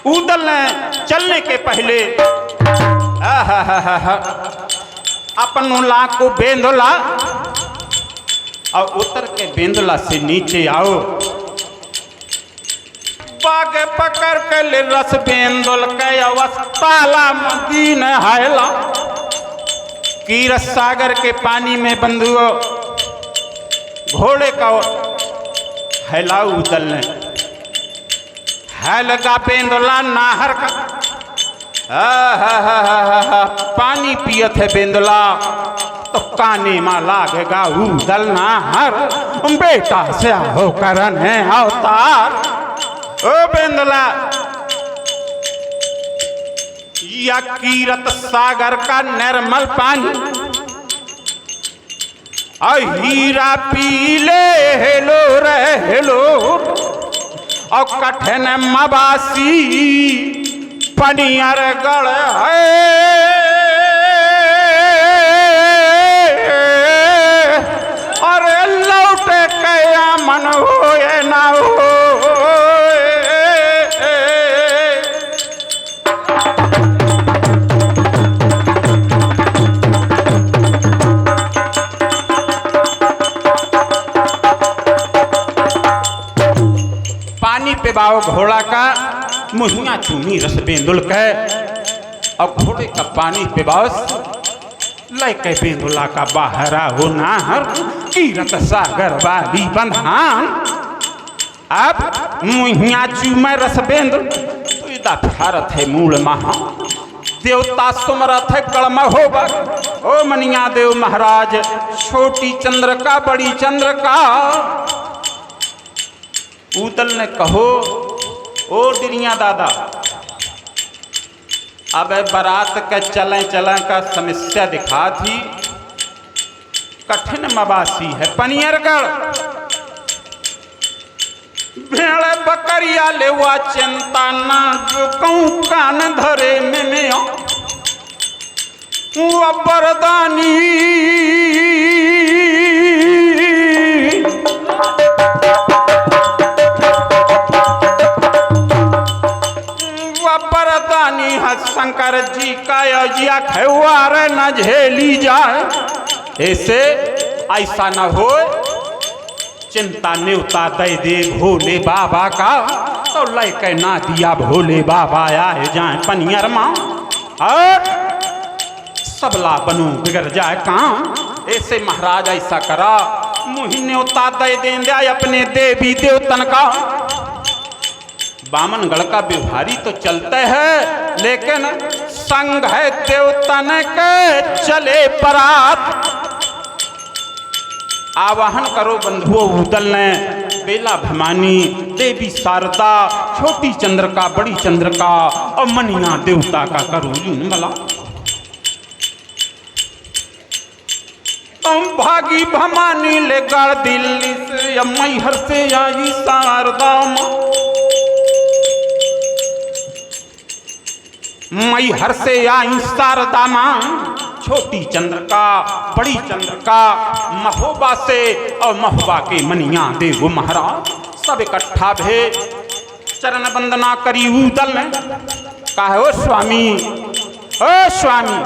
उदल ने चलने के पहले अपन लाख को बेंदुला और उतर के बेंदुला से नीचे आओ। बागे पकड़ के ले रस बेंदुल के अवस्थाला मदीन हायला कीरत सागर के पानी में बंधुओ घोड़े का हैला उदल ने है लगा बेंदुला नाहर का पानी पियत है बेंदुला तो काने में लागेगा उदल नाहर, बेटा से हो करन है अवतार। ओ बेंदला, या कीरत सागर का निर्मल पानी, हीरा पीले हेलो रे हेलो, और कठिन मबासी पनियर गढ़ है। अरे लौटे कया मन हो ना हो, पानी पे बाओ घोड़ा का मुहिया चूमी रस बेंदुल के, और घोड़े का पानी पे बाओ लैके बेंदुला का बाहरा हो नाहर, कीरत सागर वाली बंधान। अब मुहिया चूमे रस बेंदुल तो इदा भारत है मूल महा, देवता सुमरथ है कड़म होगा। ओ मनिया देव महाराज, छोटी चंद्र का बड़ी चंद्र का। उदल ने कहो, ओ डिरिया दादा, अब बारात के चलें चलें का समस्या दिखा थी, कठिन मबासी है पनियरगढ़। भेड़ बकरिया ले हुआ चिंता ना, जो कहूँ कान धरे में वो बरदानी। शंकर जी का योजिया खैवार न झेली जाए, ऐसे ऐसा न हो। चिंता न्योता दे दे भोले बाबा का, तो लैके ना दिया भोले बाबा आए जाए पनियर माँ, और सबला बनू बिगड़ जाए कहाँ। ऐसे महाराज ऐसा करा, मुहि न्योता दे दे अपने देवी देवतन का। बामनगढ़ का व्यवहारी तो चलते हैं, लेकिन संग है देवतन के चले परात। आवाहन करो बंधुओं उदल ने, बेला भवानी, देवी शारदा, छोटी चंद्रका, बड़ी चंद्रका, और मनिया देवता का करो मला। भागी भवानी ले गढ़ दिल्ली से, या मैहर से आई शारदा मैहर से आई शारदा माँ। छोटी चंद्रका, बड़ी चंद्रका, महोबा से, और महोबा के मनिया देव महाराज सब इकट्ठा भे चरण वंदना करी उदल ने। कहा, ओ स्वामी, ओ स्वामी,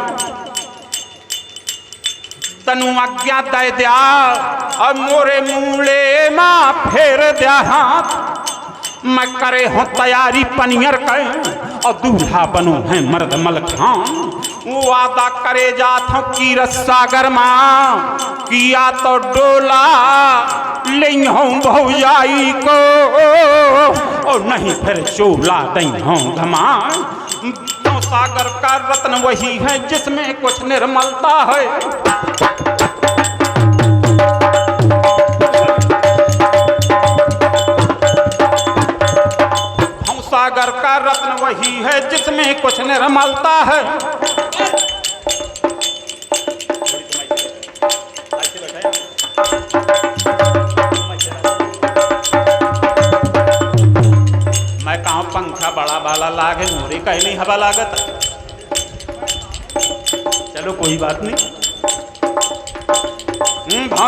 तनु आज्ञा दे दिया, और मोरे मूले माँ फेर दिया हाथ। मैं करे हो तैयारी पनियर कर, और दूल्हा बनू है मर्द मलखान। वादा करे जात हूँ कीरत सागर माँ, किया तो डोला ले हूँ भौजाई को, और नहीं फिर चोला दई हूँ घमा। सागर का रत्न वही है जिसमें कुछ निर्मलता है। सागर का रत्न वही है जिसमें कुछ निर्मलता है। मैं कहा पंखा बड़ा बाला लागे, मोरे कहीं नहीं हवा लागत। चलो कोई बात नहीं।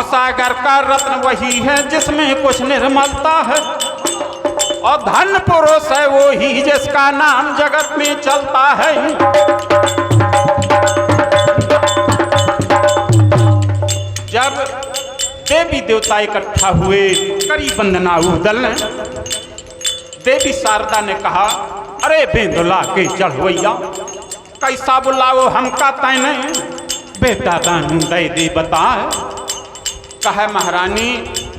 सागर का रत्न वही है जिसमें कुछ निर्मलता है, और धन पुरुष है वो ही जिसका नाम जगत में चलता है। जब देवी देवता इकट्ठा हुए करी वंदना उदल ने, देवी शारदा ने कहा, अरे बेंदुला के चढ़वैया, कैसा बुलाओ हमका तैने, बेटा दानू दे दे बता। कहे, महारानी,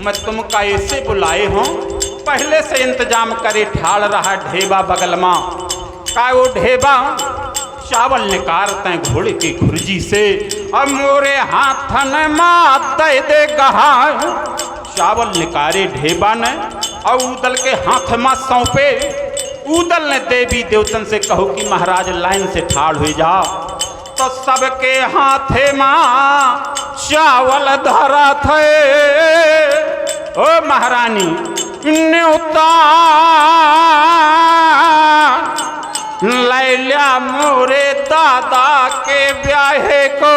मैं तुमका ऐसे बुलाए हूँ, पहले से इंतजाम करे ठाड़ रहा ढेबा बगल में। का वो ढेबा चावल निकारते घोड़े की खुरजी से, अब मोरे हाथन माँ दे दे गहा चावल निकारे ढेबा ने और उदल के हाथ में सौंपे। उदल ने देवी देवतन से कहो कि महाराज लाइन से ठाड़ हो जा। तो सबके हाथे माँ चावल धरा थे। ओ महारानी न्योता लैल्या मोरे दादा के ब्याहे को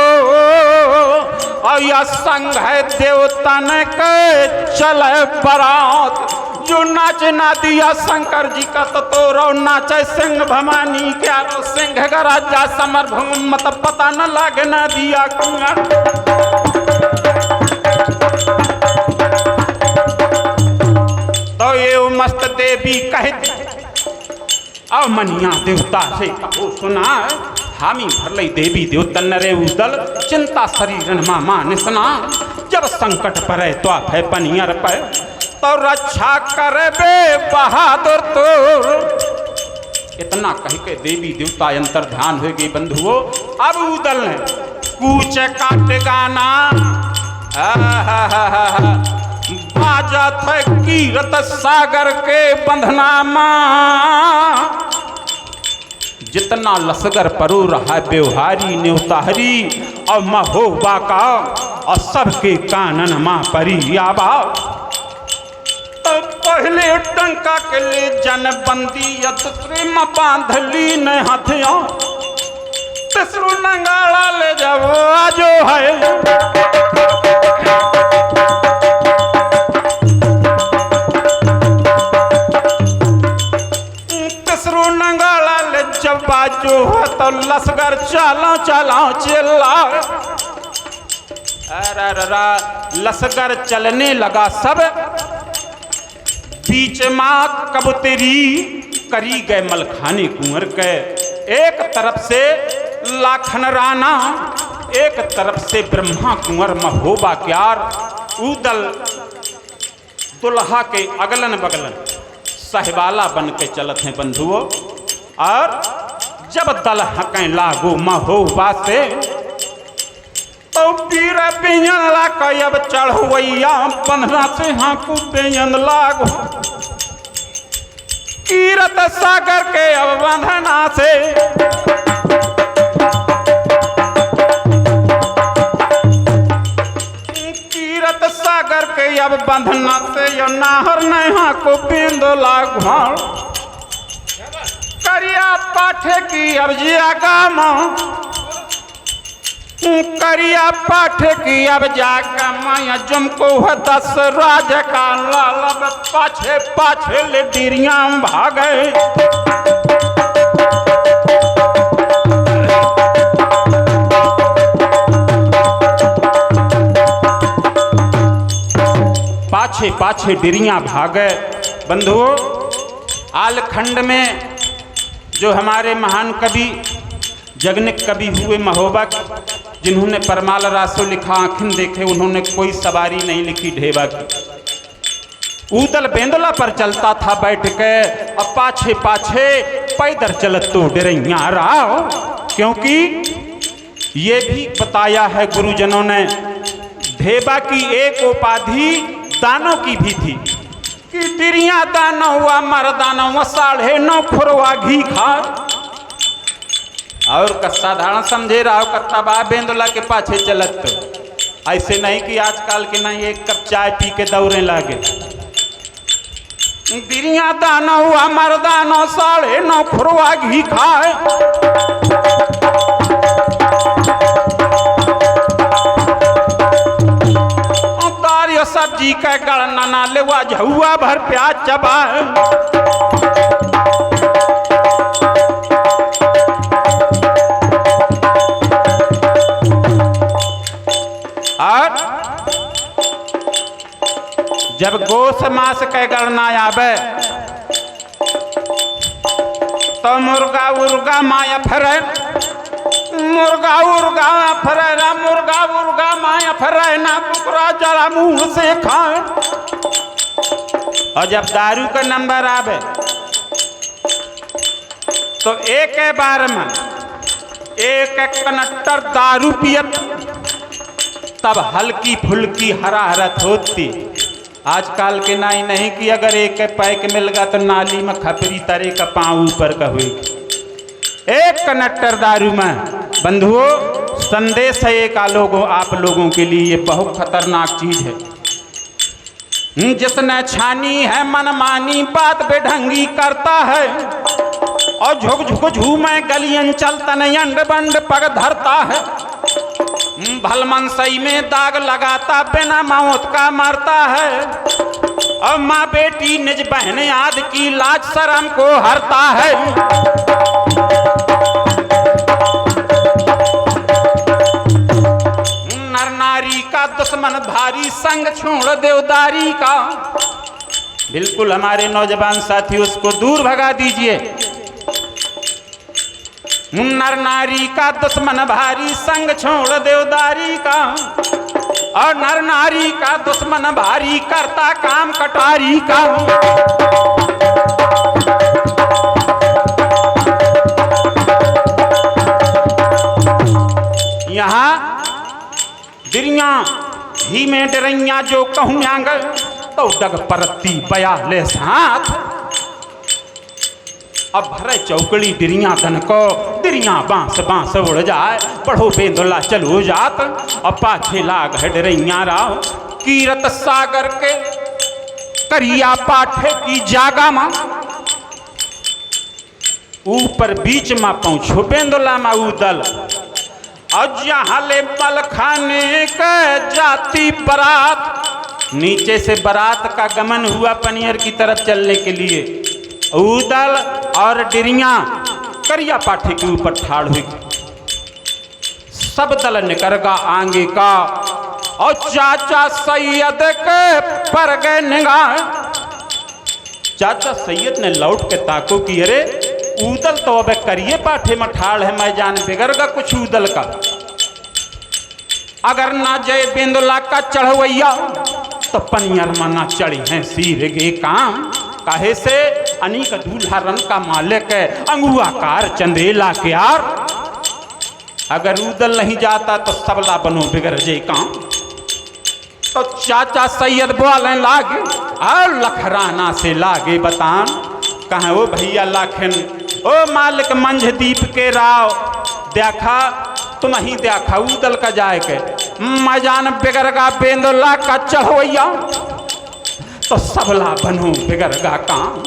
और यह संग है देवतन के चले बरात। जो नाच ना दिया शंकर जी का तो रो नाचे सिंह भवानी क्या रो सिंह का राजा समर भूम मत पता न लागे ना दिया कुआ। तो ये मस्त देवी कहती अब मनिया देवता से कहो सुना हामी भरलई देवी देवतन रे उदल चिंता शरीरन माँ निसना। जब संकट परे तो है पनियर पे तो रक्षा करे बे बहादुर तोर। इतना कह के देवी देवता अंतर ध्यान हो गई बंधुओं। अब उदल ने कूच काट गाना बाजा थे कीरत सागर के बंधना माँ। जितना लसगर परो रहा व्यवहारी न्योताहरी और महोबा का और सबके कानन माँ परी आबा। तो पहले टंका के ले जन बंदी दूसरे में बांधली न हथिया तीसरो नंगाड़ा ले जाओ आजो है। जब बाजू हो तो लसगर चला चला चिल्ला। लसगर चलने लगा सब बीच माँ कबूतरी करी गए मलखानी कुंवर के। एक तरफ से लाखन राना एक तरफ से ब्रह्मा कुंवर महोबा क्यार। उदल दुल्हा के अगलन बगलन सहबाला बन के चलत हैं बंधुओं। और जब दल हकें लागू महोबा से तो पीर बेयन ला अब चढ़वैया बंधना से हाँकू बेयन लागू कीरत सागर के अब बंधना से। कीरत सागर के अब बंधना से यो नाहर नहीं हाँकू बिंद लागू करिया पाठे की अब जागा माँ। करिया पाठे की अब जागा माया जुमको है 10 राज का लालब पाछे पाछे ले डिरिया भागे। पाछे पाछे डिरिया भागे बंधुओं। आलखंड में जो हमारे महान कवि जगनिक कवि हुए महोबा जिन्होंने परमाल रासो लिखा आँखिन देखे उन्होंने कोई सवारी नहीं लिखी ढेबा की। उदल बेंदला पर चलता था बैठ के और पाछे पाछे पैदल चलत तो डरैया रहा। क्योंकि ये भी बताया है गुरुजनों ने ढेबा की एक उपाधि दानों की भी थी कि तिरिया दाना हुआ मरदाना हुआ 9.5 खुरवा घी खा। और का साधारण समझे रहा कत्ता बा बेंदुला के पाछे चलत। तो ऐसे नहीं कि आजकल के नहीं एक कप चाय पी के दौड़े लागे। तिरिया दाना हुआ मरदाना 9.5 खुरवा घी खाए। सब्जी का गड़ना ना ले झुआ भर प्याज चबा। और जब गोस मास के गणना आवे तो मुर्गा उर्गा माया फरे मुर्गा उर्गा फरेरा मुर्गा उर्गा माया फरे ना कुकरा जरा मुंह से खाए। और जब दारू का नंबर आवे तो एक बार में एक एक कनट्टर दारू पियत, तब हल्की फुल्की हरारत होती। आजकल के नाई नहीं कि अगर एक पैक मिल गया तो नाली में खपरी तरे का पाँव ऊपर का हुई। एक कनट्टर दारू में बंधुओं संदेश है एक आप लोगों के लिए, ये बहुत खतरनाक चीज है। जिसने छानी है मनमानी बात बेढंगी करता है, और झुक झुक झूमे गलियन चलतन अंड बंड पग धरता है। भलमन सही में दाग लगाता बिना मौत का मरता है, और माँ बेटी निज बहन आदि की लाज शर्म को हरता है। नर नारी का दुश्मन भारी संग छोड़ देवदारी का। बिल्कुल हमारे नौजवान साथी उसको दूर भगा दीजिए। नर नारी का दुश्मन भारी संग छोड़ देवदारी का, और नर नारी का दुश्मन भारी करता काम कटारी का। यहाँ दिरिया ही में डरैया जो कहूँ तो डग परती 42 हाथ। अब भरे चौकड़ी दिरिया तन को, दिरिया बांस बांस उड़ जाए, पढ़ो बेंदुला चलो जात। अब पाछे लाग डरैया राव कीरत सागर के करिया पाठे की जागा मां। ऊपर बीच में पहुंचो बेंदुला मा उदल, और जहाँ ले बल खाने का जाती बारात। नीचे से बारात का गमन हुआ पनियर की तरफ चलने के लिए। उदल और डिरिया करिया पाठे के ऊपर ठाड़ हुई। सब दल निकरगा आगे का, और चाचा सैयद के पर गए निगाह। चाचा सैयद ने लौट के ताको की, अरे उदल तो अब करिए पाठे में ठाड़ है, मैं जान बिगड़गा कुछ उदल का। अगर ना जय बेंदुला का चढ़वैया तो पनियर में ना चढ़ी हैं सिर गे काम। काहे से अनीक दूल्हा रन का मालिक है अंगुआकार चंदेला के यार। अगर उदल नहीं जाता तो सबला बनो बिगड़ जे काम। तो चाचा सैयद बोले लागे, और लखराना से लागे बतान। कहा वो भैया लाखन, ओ मालिक मंझदीप के राव, देखा तुम ही देखा उदल का जाए के मजान बिगड़गा बेंदुला का चढ़वैया तो सबला बनो बिगड़गा काम।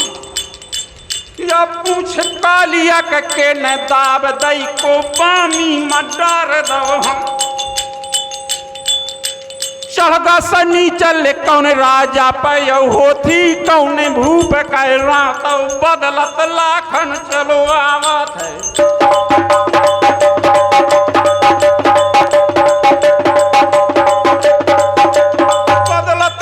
या पूछ कालिया के न दाब दई को पामी मडार दो। चढ़गा सनी चले कौन राजा पे होती कौन भूप कह रात बदलत लाखन चलो आवत है। बदलत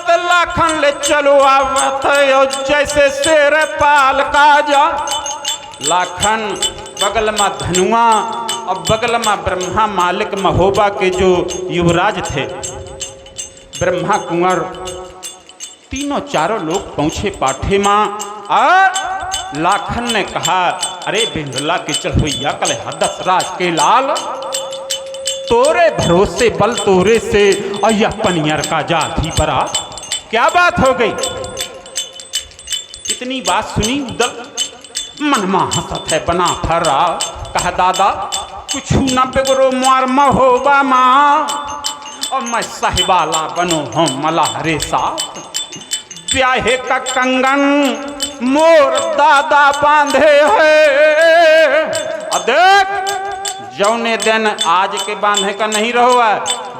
लाखन चलो आवत है, जैसे शेर पाल काजा। लाखन बगल में धनुआ और बगल में ब्रह्मा मालिक महोबा के जो युवराज थे, ब्रह्मा कुंवर, तीनों चारों लोग पहुंचे पाठे मां। और लाखन ने कहा, अरे बेंदुला के चढ़वैया कल दशराज के लाल, तोरे भरोसे बल तोरे से, और यह पनियर का जाती बरा। क्या बात हो गई? इतनी बात सुनी उदल मनमा हंसत है बना फरा। कहा दादा कुछ न बिगड़ो मार महोबा माँ, और मैं साहिबाला बनो हम मलाहरे साथ। ब्याहे का कंगन मोर दादा बांधे है। अब देख जौने दिन आज के बांधे का नहीं रहो,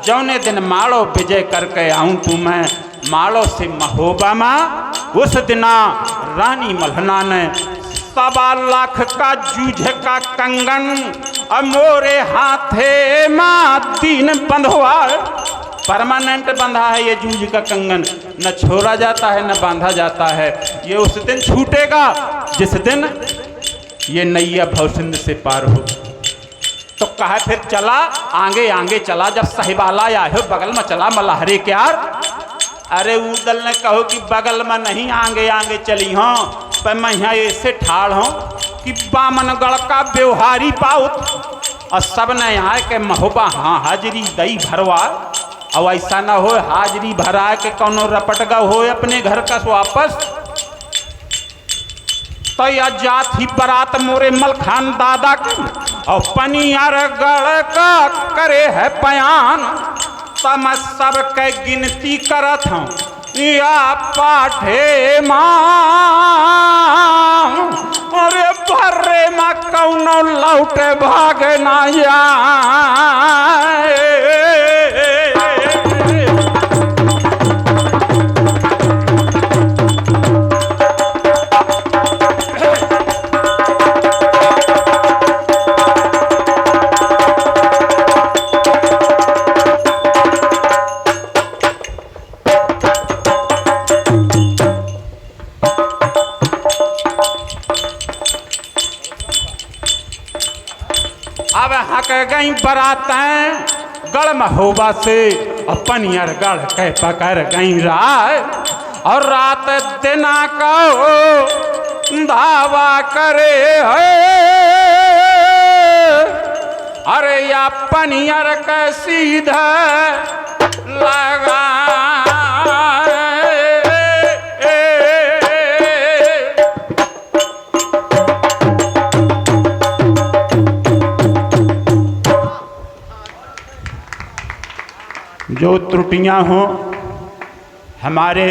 जौने दिन माड़ो विजय करके आऊं तू मैं माड़ो से महोबा माँ। उस दिना रानी मल्हना ने 1.25 लाख का जूझ का कंगन और मोरे हाथे माँ 3 बंधवा। परमानेंट बंधा है ये जूझ का कंगन, न छोड़ा जाता है न बांधा जाता है। ये उस दिन छूटेगा जिस दिन ये नैया भवसिंध से पार हो। तो कहा फिर चला आगे आगे चला। जब साहिबाला आए बगल में चला मल्हारे क्यार। अरे उदल ने कहो कि बगल में नहीं आगे आगे चली हूँ, पर मैं यहाँ ऐसे ठाड़ हूँ कि बामनगढ़ का व्यवहारी पाउत और सब ने यहाँ के महोबा हाँ हाजरी दई भरवा। और ऐसा ना हो हाजरी भरा के कौनो रपटगा हो अपने घर का वापस। तो या जात ही बरात मोरे मलखान दादा के और पनियर गढ़ का करे है पयान। तो मैं सबके गिनती करत हूँ या पाठे माँ। अरे भर्रे माँ कौनो लौटे भागे ना जाए। अब हक गई बरातें गढ़ महोबा से पनियर गढ़ के पकड़ गई राय। और रात दिना को धावा करे है। अरे या पनियर के सीधा लगा। जो त्रुटियां हों हमारे